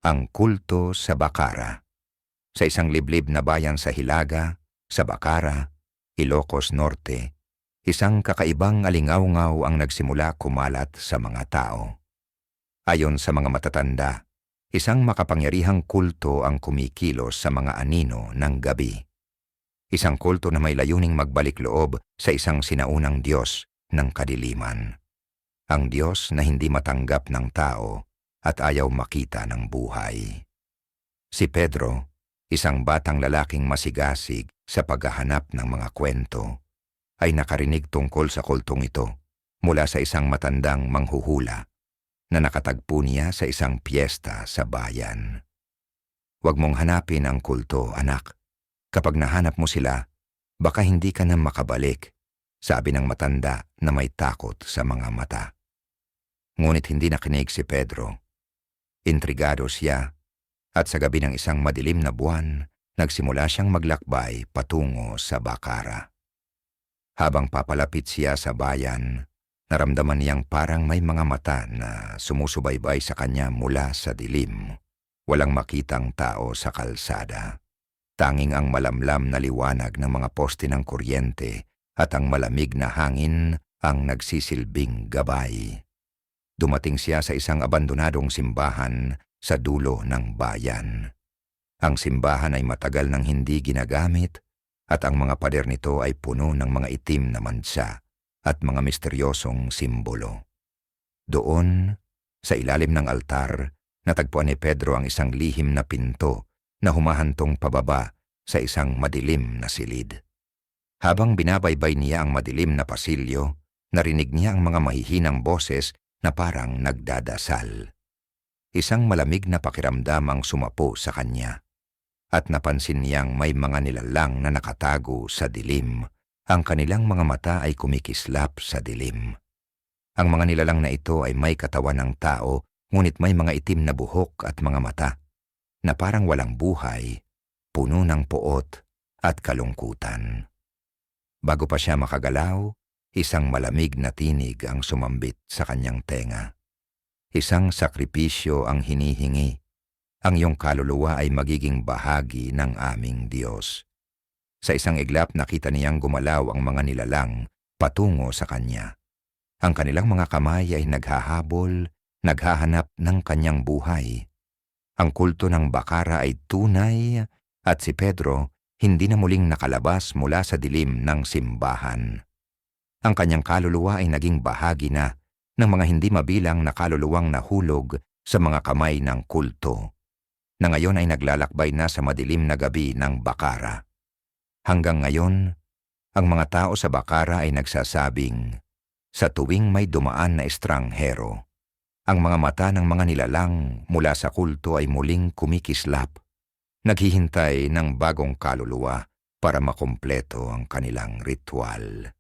Ang kulto sa Bacara. Sa isang liblib na bayan sa Hilaga, sa Bacara, Ilocos Norte, isang kakaibang alingaw-ngaw ang nagsimula kumalat sa mga tao. Ayon sa mga matatanda, isang makapangyarihang kulto ang kumikilos sa mga anino ng gabi. Isang kulto na may layuning magbalik loob sa isang sinaunang Diyos ng kadiliman. Ang Diyos na hindi matanggap ng tao at ayaw makita ng buhay. Si Pedro, isang batang lalaking masigasig sa paghahanap ng mga kwento, ay nakarinig tungkol sa kultong ito mula sa isang matandang manghuhula na nakatagpo niya sa isang piyesta sa bayan. Huwag mong hanapin ang kulto, anak. Kapag nahanap mo sila, baka hindi ka na makabalik, sabi ng matanda na may takot sa mga mata. Ngunit hindi nakinig si Pedro. Intrigado siya at sa gabi ng isang madilim na buwan, nagsimula siyang maglakbay patungo sa Bacara. Habang papalapit siya sa bayan, naramdaman niyang parang may mga mata na sumusubaybay sa kanya mula sa dilim. Walang makitang tao sa kalsada. Tanging ang malamlam na liwanag ng mga poste ng kuryente at ang malamig na hangin ang nagsisilbing gabay. Dumating siya sa isang abandonadong simbahan sa dulo ng bayan. Ang simbahan ay matagal nang hindi ginagamit at ang mga pader nito ay puno ng mga itim na mansa at mga misteryosong simbolo. Doon, sa ilalim ng altar, natagpuan ni Pedro ang isang lihim na pinto na humahantong pababa sa isang madilim na silid. Habang binabaybay niya ang madilim na pasilyo, narinig niya ang mga mahihinang boses na parang nagdadasal. Isang malamig na pakiramdam ang sumapo sa kanya, at napansin niyang may mga nilalang na nakatago sa dilim. Ang kanilang mga mata ay kumikislap sa dilim. Ang mga nilalang na ito ay may katawan ng tao, ngunit may mga itim na buhok at mga mata na parang walang buhay, puno ng puot at kalungkutan. Bago pa siya makagalaw, isang malamig na tinig ang sumambit sa kanyang tenga. Isang sakripisyo ang hinihingi. Ang iyong kaluluwa ay magiging bahagi ng aming Diyos. Sa isang iglap nakita niyang gumalaw ang mga nilalang patungo sa kanya. Ang kanilang mga kamay ay naghahabol, naghahanap ng kanyang buhay. Ang kulto ng Bacara ay tunay at si Pedro hindi na muling nakalabas mula sa dilim ng simbahan. Ang kanyang kaluluwa ay naging bahagi na ng mga hindi mabilang na kaluluwang nahulog sa mga kamay ng kulto, na ngayon ay naglalakbay na sa madilim na gabi ng Bacara. Hanggang ngayon, ang mga tao sa Bacara ay nagsasabing, sa tuwing may dumaan na estranghero, ang mga mata ng mga nilalang mula sa kulto ay muling kumikislap, naghihintay ng bagong kaluluwa para makumpleto ang kanilang ritual.